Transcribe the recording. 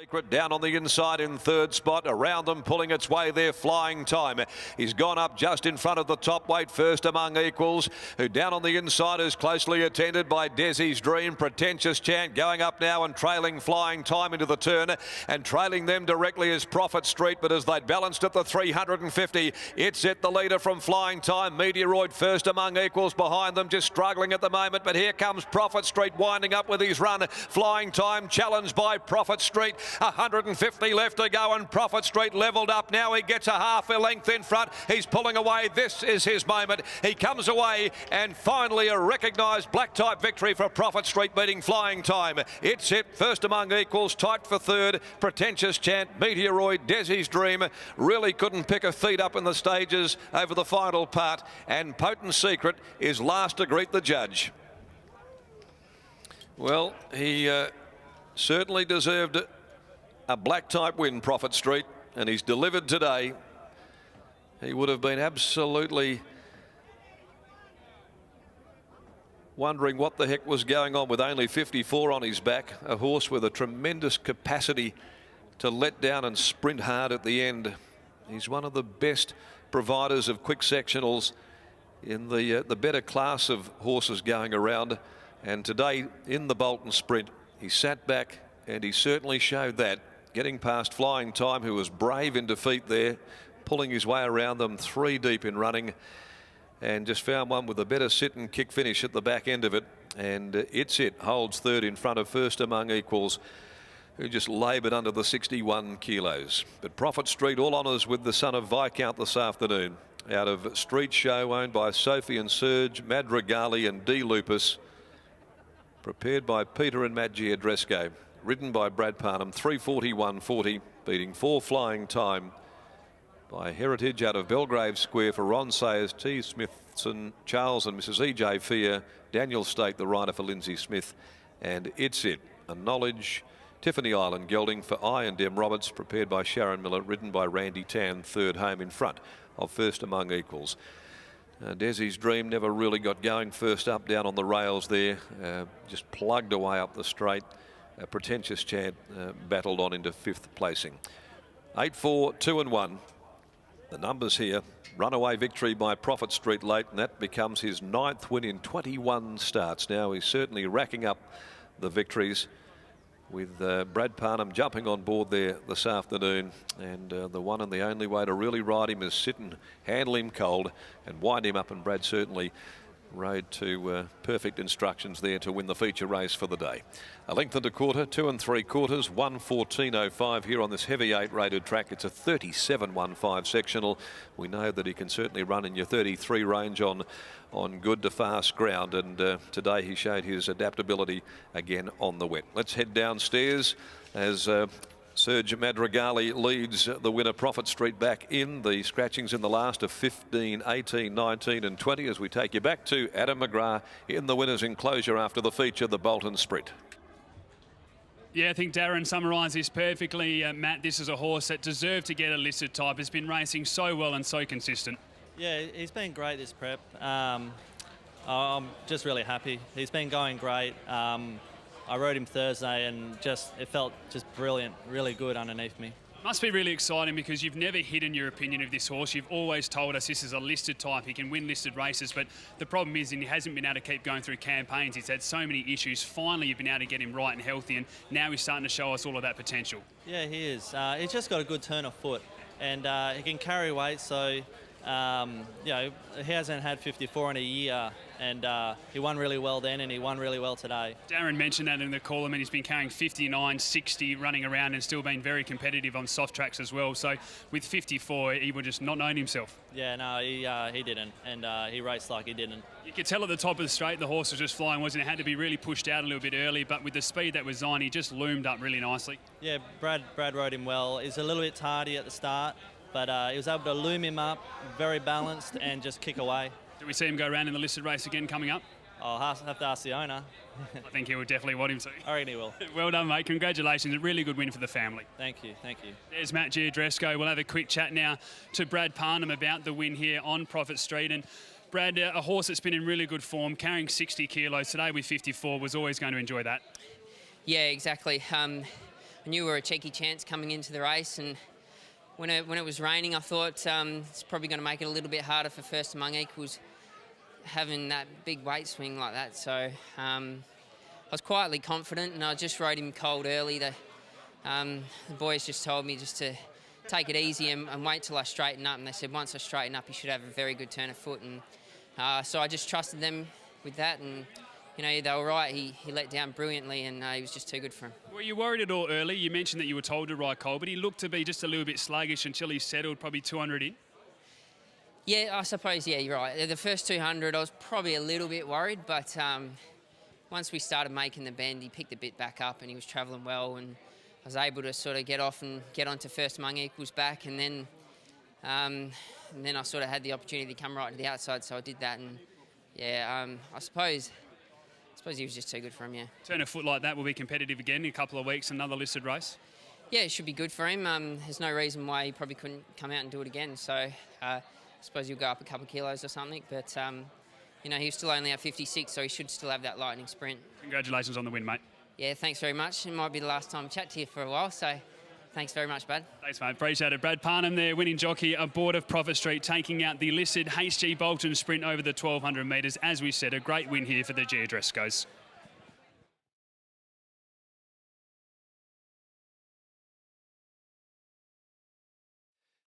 Secret down on the inside in third spot. Around them, pulling its way there, Flying Time. He's gone up just in front of the top weight, First Among Equals, who down on the inside is closely attended by Desi's Dream. Pretentious Chant going up now and trailing Flying Time into the turn, and trailing them directly is Prophet Street. But as they'd balanced at the 350, it's it, the leader from Flying Time. Meteoroid First Among Equals behind them, just struggling at the moment. But here comes Prophet Street winding up with his run. Flying Time challenged by Prophet Street. 150 left to go, and Prophet Street levelled up. Now he gets a half a length in front. He's pulling away. This is his moment. He comes away, and finally a recognised black type victory for Prophet Street, beating Flying Time. It's it. First Among Equals tight for third. Pretentious Chant, Meteoroid, Desi's Dream really couldn't pick a feet up in the stages over the final part, and Potent Secret is last to greet the judge. Well, he certainly deserved a black type win, Prophet Street, and he's delivered today. He would have been absolutely wondering what the heck was going on with only 54 on his back, a horse with a tremendous capacity to let down and sprint hard at the end. He's one of the best providers of quick sectionals in the better class of horses going around, and today in the Bolton Sprint he sat back and he certainly showed that, getting past Flying Time, who was brave in defeat there, pulling his way around them 3 deep in running, and just found one with a better sit and kick finish at the back end of it. And It's It holds third in front of First Among Equals, who just laboured under the 61 kilos. But Prophet Street, all honours with the son of Viscount this afternoon, out of Street Show, owned by Sophie and Serge, Madrigali and D. Lupus, prepared by Peter and Matt Giadresco, ridden by Brad Parnham, 341.40, beating 4 Flying Time by Heritage out of Belgrave Square for Ron Sayers, T. Smithson, Charles and Mrs. E.J. Fear, Daniel State, the rider for Lindsay Smith, and It's It, a Knowledge, Tiffany Island gelding for I and Dem Roberts, prepared by Sharon Miller, ridden by Randy Tan, third home in front of First Among Equals. Desi's Dream never really got going first up down on the rails there, just plugged away up the straight. Pretentious Chant battled on into 5th placing. 8-4, 2 and 1. The numbers here. Runaway victory by Prophet Street late, and that becomes his 9th win in 21 starts. Now he's certainly racking up the victories, with Brad Parnham jumping on board there this afternoon, and the one and the only way to really ride him is sit and handle him cold and wind him up, and Brad certainly rode to perfect instructions there to win the feature race for the day. A length and a quarter, 2 3/4, 1:14.05 here on this heavy 8 rated track. It's a 37.15 sectional. We know that he can certainly run in your 33 range on good to fast ground, and today he showed his adaptability again on the wet. Let's head downstairs as Serge Madrigali leads the winner, Prophet Street, back in. The scratchings in the last of 15, 18, 19 and 20 as we take you back to Adam McGrath in the winner's enclosure after the feature, the Bolton Sprint. Yeah, I think Darren summarised this perfectly, Matt. This is a horse that deserved to get a listed type. It's been racing so well and so consistent. Yeah, he's been great this prep. I'm just really happy. He's been going great. I rode him Thursday and it felt just brilliant, really good underneath me. Must be really exciting because you've never hidden your opinion of this horse. You've always told us this is a listed type. He can win listed races, but the problem is he hasn't been able to keep going through campaigns. He's had so many issues. Finally, you've been able to get him right and healthy, and now he's starting to show us all of that potential. Yeah, he is. He's just got a good turn of foot, and he can carry weight, so you know, he hasn't had 54 in a year, and he won really well then, and he won really well today. Darren mentioned that in the call. I mean, he's been carrying 59, 60 running around and still been very competitive on soft tracks as well. So with 54, he would just not known himself. Yeah, no, he didn't, and he raced like he didn't. You could tell at the top of the straight the horse was just flying, wasn't it? Had to be really pushed out a little bit early, but with the speed that was on, he just loomed up really nicely. Yeah, Brad rode him well. He's a little bit tardy at the start, but he was able to loom him up, very balanced, and just kick away. Do we see him go around in the listed race again coming up? I'll have to ask the owner. I think he will definitely want him to. I reckon he will. Well done, mate. Congratulations. A really good win for the family. Thank you. Thank you. There's Matt Giadresco. We'll have a quick chat now to Brad Parnham about the win here on Prophet Street. And Brad, a horse that's been in really good form, carrying 60 kilos today with 54, was always going to enjoy that. Yeah, exactly. I knew we were a cheeky chance coming into the race, and when it was raining, I thought it's probably going to make it a little bit harder for first among equals having that big weight swing like that. So I was quietly confident, and I just rode him cold early. The boys just told me just to take it easy and wait till I straighten up, and they said once I straighten up, you should have a very good turn of foot, and so I just trusted them with that, and they were right. He let down brilliantly, and he was just too good for him. Were you worried at all early? You mentioned that you were told to ride cold, but he looked to be just a little bit sluggish until he settled probably 200 in. Yeah, I suppose, yeah, you're right. The first 200, I was probably a little bit worried, but once we started making the bend, he picked a bit back up and he was travelling well, and I was able to sort of get off and get onto first among equals back, and then I sort of had the opportunity to come right to the outside, so I did that, and yeah, I suppose he was just too good for him, yeah. Turn of foot like that will be competitive again in a couple of weeks, another listed race? Yeah, it should be good for him. There's no reason why he probably couldn't come out and do it again, so I suppose he'll go up a couple of kilos or something, but he was still only at 56, so he should still have that lightning sprint. Congratulations on the win, mate. Yeah, thanks very much. It might be the last time I chat to you for a while, so thanks very much, Brad. Thanks, mate. Appreciate it. Brad Parnham there, winning jockey aboard of Prophet Street, taking out the listed HG Bolton sprint over the 1,200 metres. As we said, a great win here for the Geodrescos.